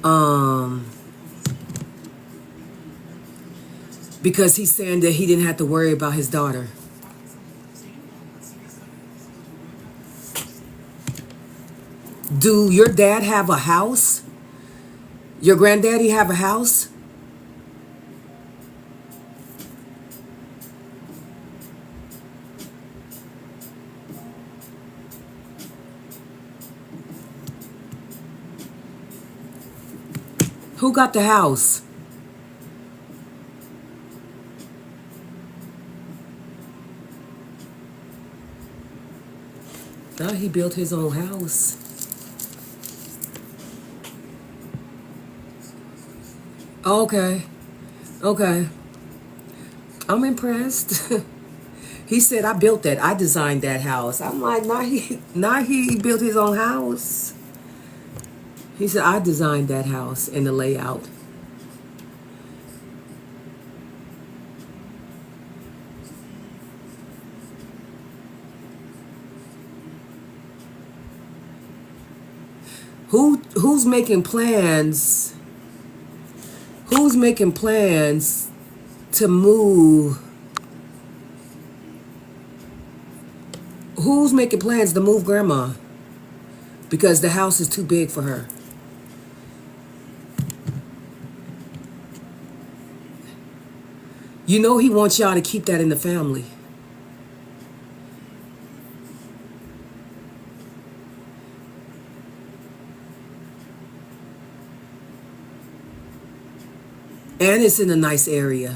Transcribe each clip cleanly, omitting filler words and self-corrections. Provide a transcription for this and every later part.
Um, because he's saying that he didn't have to worry about his daughter. Do your dad have a house? Your granddaddy have a house? Who got the house? Oh, he built his own house. Okay. Okay. I'm impressed. He said, I built that. I designed that house. I'm like, not he built his own house. He said, I designed that house and the layout. Who's making plans? Who's making plans to move? Who's making plans to move grandma? Because the house is too big for her. You know he wants y'all to keep that in the family. And it's in a nice area.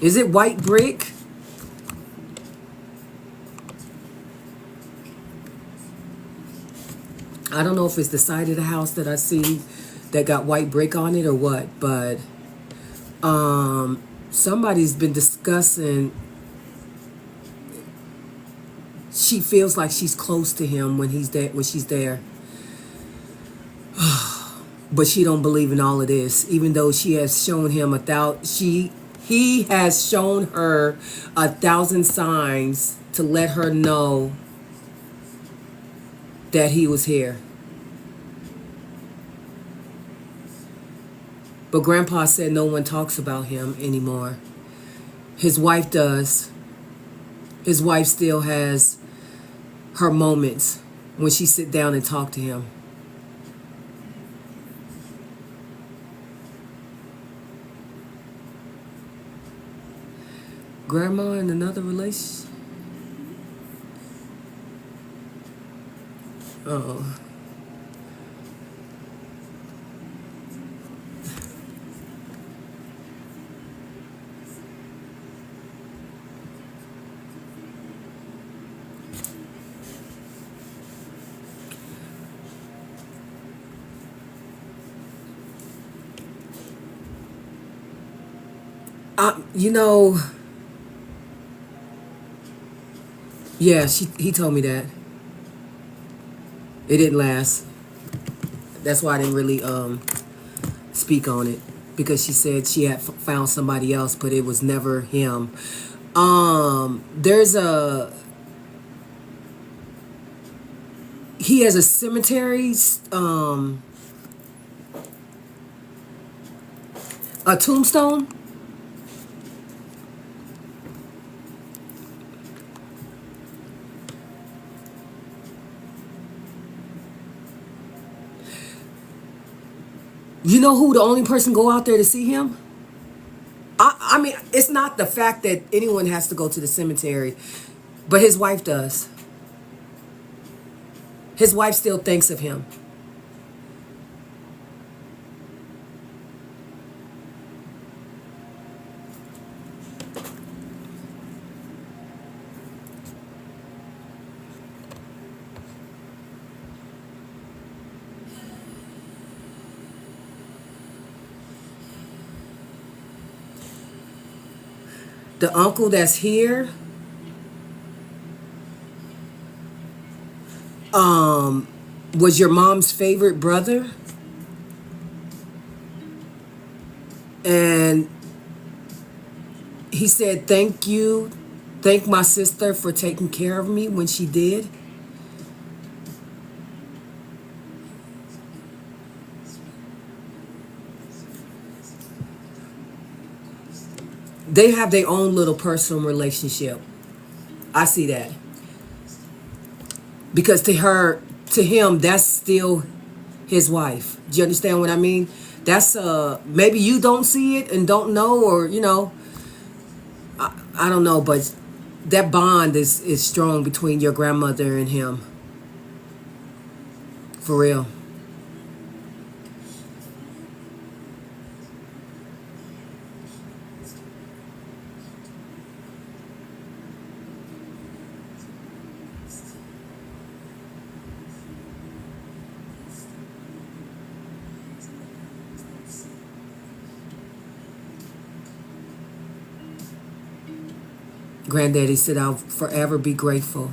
Is it white brick? I don't know if it's the side of the house that I see that got white brick on it or what, but somebody's been discussing, she feels like she's close to him when he's there, when she's there. But she don't believe in all of this, even though she has shown him he has shown her 1,000 signs to let her know that he was here. But Grandpa said no one talks about him anymore. His wife does. His wife still has her moments when she sit down and talk to him. Grandma in another relationship? Oh. You know, yeah, he told me that. It didn't last. That's why I didn't really speak on it, because she said she had found somebody else, but it was never him. There's he has a cemetery, a tombstone. You know who the only person go out there to see him? I mean, it's not the fact that anyone has to go to the cemetery, but his wife does. His wife still thinks of him. The uncle that's here, was your mom's favorite brother, and he said thank you thank my sister for taking care of me when she did. They have their own little personal relationship. I see that. Because to him, that's still his wife. Do you understand what I mean? That's maybe you don't see it and don't know, or I don't know, but that bond is strong between your grandmother and him. For real. Granddaddy said, I'll forever be grateful.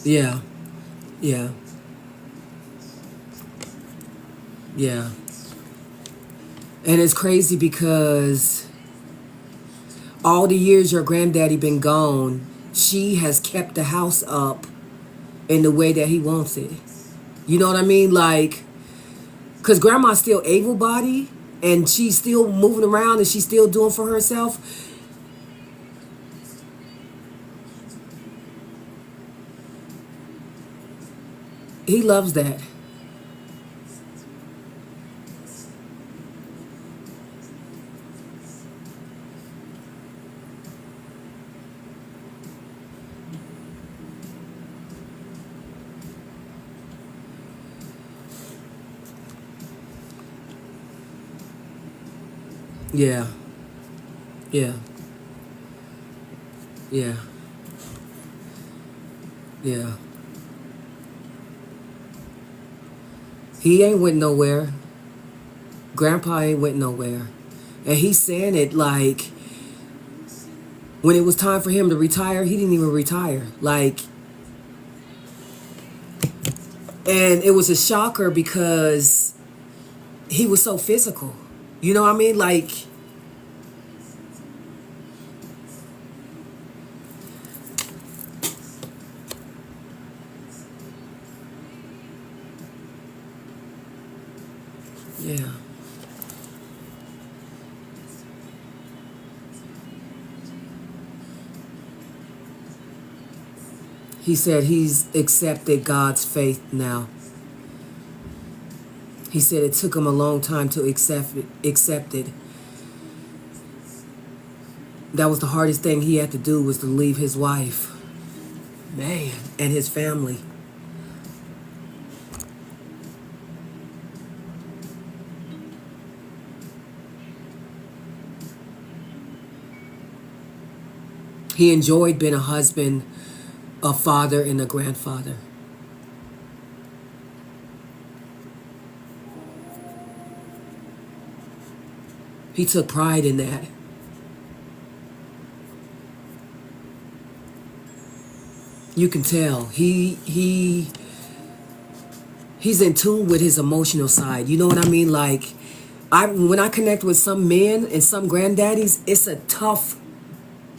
Yeah, yeah, yeah. And it's crazy because all the years your granddaddy been gone, she has kept the house up in the way that he wants it. You know what I mean? Like, because grandma's still able-bodied and she's still moving around and she's still doing for herself. He loves that. Yeah, yeah, yeah, yeah. He ain't went nowhere. Grandpa ain't went nowhere. And he's saying it like when it was time for him to retire, he didn't even retire. Like, and it was a shocker because he was so physical. You know what I mean? Like, yeah. He said he's accepted God's faith now. He said it took him a long time to accept it. That was the hardest thing he had to do, was to leave his wife, man, and his family. He enjoyed being a husband, a father, and a grandfather. He took pride in that. You can tell he's in tune with his emotional side. You know what I mean? Like, when I connect with some men and some granddaddies, it's a tough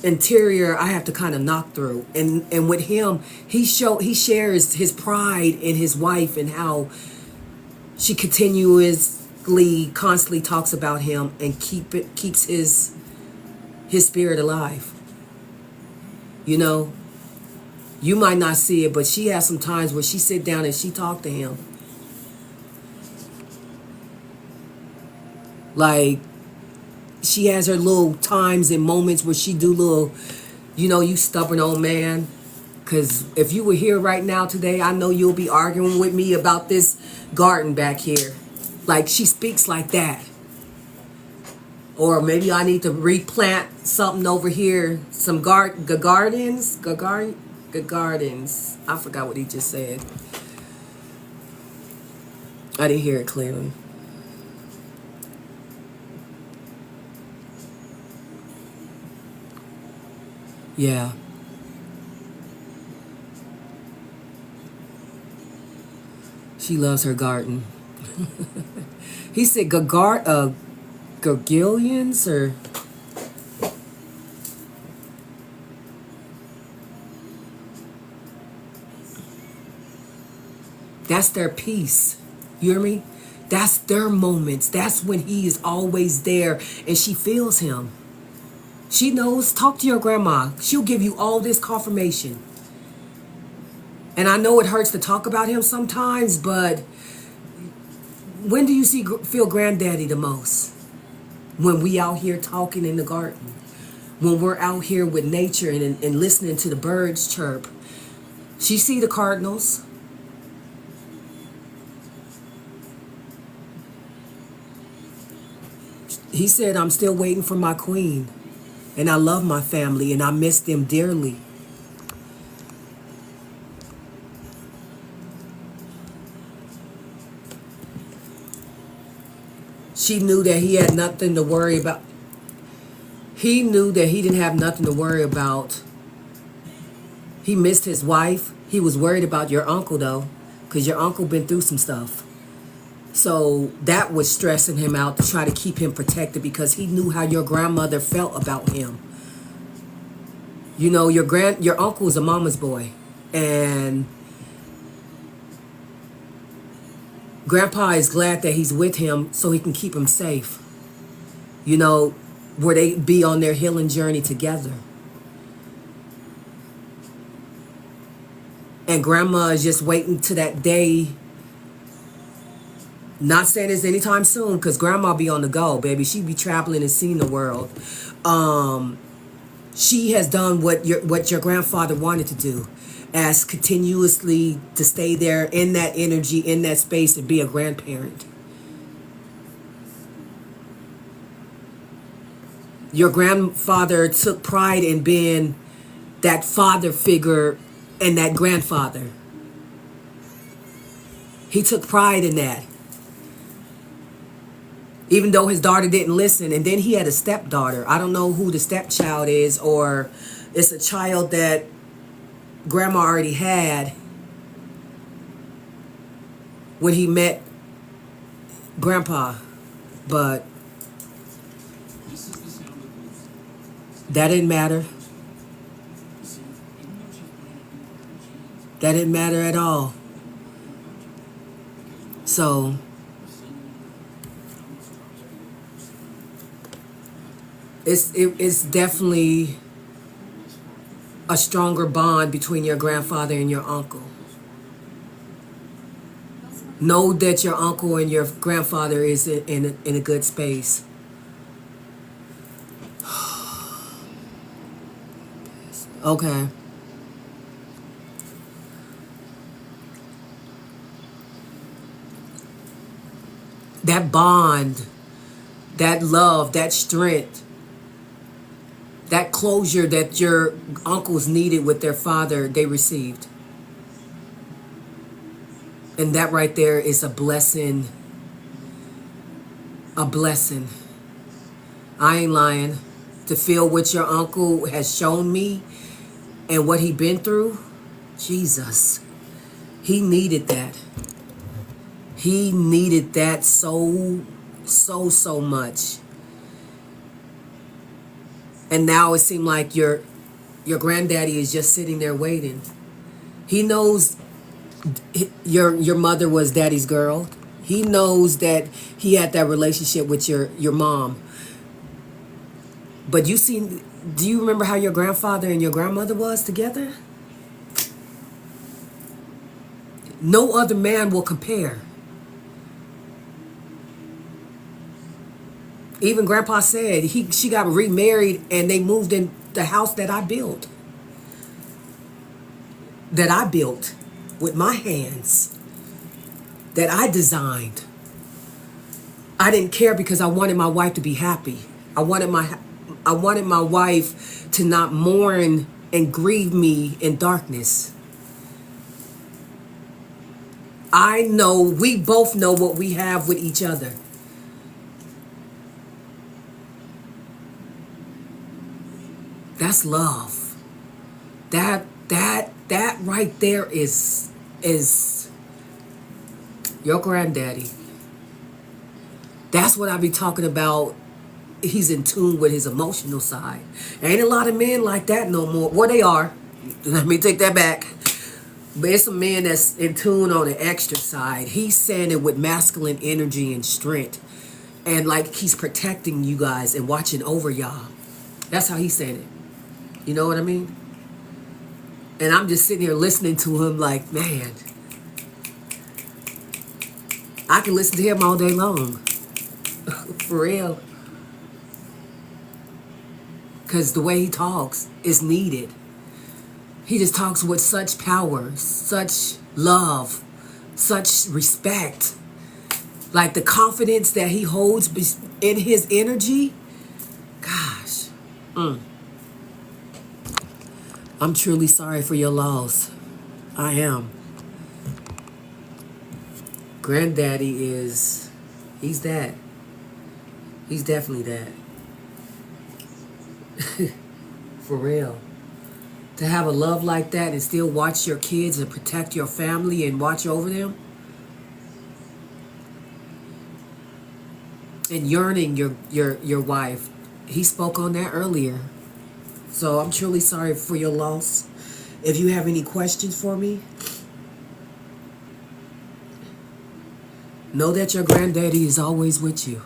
interior I have to kind of knock through. And with him, he shares his pride in his wife and how she continuously, constantly talks about him and keeps his spirit alive. You know, you might not see it, but she has some times where she sit down and she talk to him. Like, she has her little times and moments where she do little, you stubborn old man. Because if you were here right now today, I know you'll be arguing with me about this garden back here. Like, she speaks like that. Or maybe I need to replant something over here. Some gardens. I forgot what he just said. I didn't hear it clearly. Yeah. She loves her garden. He said Gargilians or that's their peace. You hear me? That's their moments. That's when he is always there and she feels him. She knows. Talk to your grandma. She'll give you all this confirmation. And I know it hurts to talk about him sometimes, but when do you feel granddaddy the most? When we out here talking in the garden. When we're out here with nature and listening to the birds chirp. She see the cardinals. He said, I'm still waiting for my queen. And I love my family and I miss them dearly. She knew that he had nothing to worry about. He knew that he didn't have nothing to worry about. He missed his wife. He was worried about your uncle though, because your uncle been through some stuff. So that was stressing him out to try to keep him protected because he knew how your grandmother felt about him. You know, your uncle is a mama's boy. And grandpa is glad that he's with him so he can keep him safe. You know, where they be on their healing journey together. And grandma is just waiting to that day. Not saying it's anytime soon, because grandma be on the go, baby. She be traveling and seeing the world. She has done what your grandfather wanted to do, as continuously to stay there in that energy, in that space, and be a grandparent. Your grandfather took pride in being that father figure and that grandfather. He took pride in that. Even though his daughter didn't listen. And then he had a stepdaughter. I don't know who the stepchild is, or it's a child that grandma already had when he met grandpa. But that didn't matter. That didn't matter at all. So it's definitely a stronger bond between your grandfather and your uncle. Know that your uncle and your grandfather is in a good space. Okay. That bond, that love, that strength, that closure that your uncles needed with their father, they received. And that right there is a blessing. A blessing. I ain't lying. To feel what your uncle has shown me and what he been through, Jesus. He needed that. He needed that so much. And now it seemed like your granddaddy is just sitting there waiting. He knows your mother was daddy's girl. He knows that he had that relationship with your mom. But do you remember how your grandfather and your grandmother was together? No other man will compare. Even grandpa said she got remarried and they moved in the house that I built. That I built with my hands. That I designed. I didn't care because I wanted my wife to be happy. I wanted my wife to not mourn and grieve me in darkness. I know, we both know what we have with each other. That's love. That right there is Your granddaddy. That's what I be talking about. He's in tune with his emotional side. Ain't a lot of men like that no more. Well, they are. Let me take that back. But it's a man that's in tune on the extra side. He's saying it with masculine energy and strength. And like he's protecting you guys and watching over y'all. That's how he's saying it. You know what I mean? And I'm just sitting here listening to him like, man, I can listen to him all day long. For real. Because the way he talks is needed. He just talks with such power, such love, such respect. Like the confidence that he holds in his energy. Gosh. I'm truly sorry for your loss. I am. Granddaddy he's that. He's definitely that. For real. To have a love like that and still watch your kids and protect your family and watch over them. And yearning your wife. He spoke on that earlier. So I'm truly sorry for your loss. If you have any questions for me, know that your granddaddy is always with you.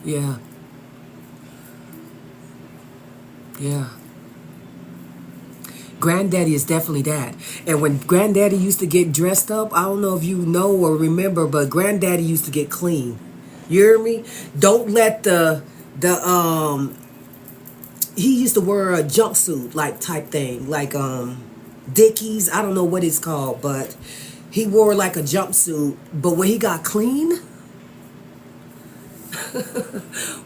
Yeah. Yeah. Granddaddy is definitely that. And when Granddaddy used to get dressed up, I don't know if you know or remember, but Granddaddy used to get clean. You hear me? Don't let he used to wear a jumpsuit like type thing, like Dickies. I don't know what it's called, but he wore like a jumpsuit. But when he got clean,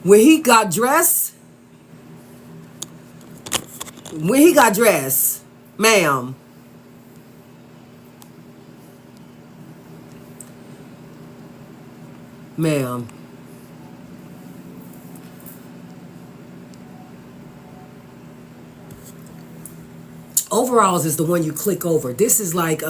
when he got dressed, ma'am, ma'am. Overalls is the one you click over. This is like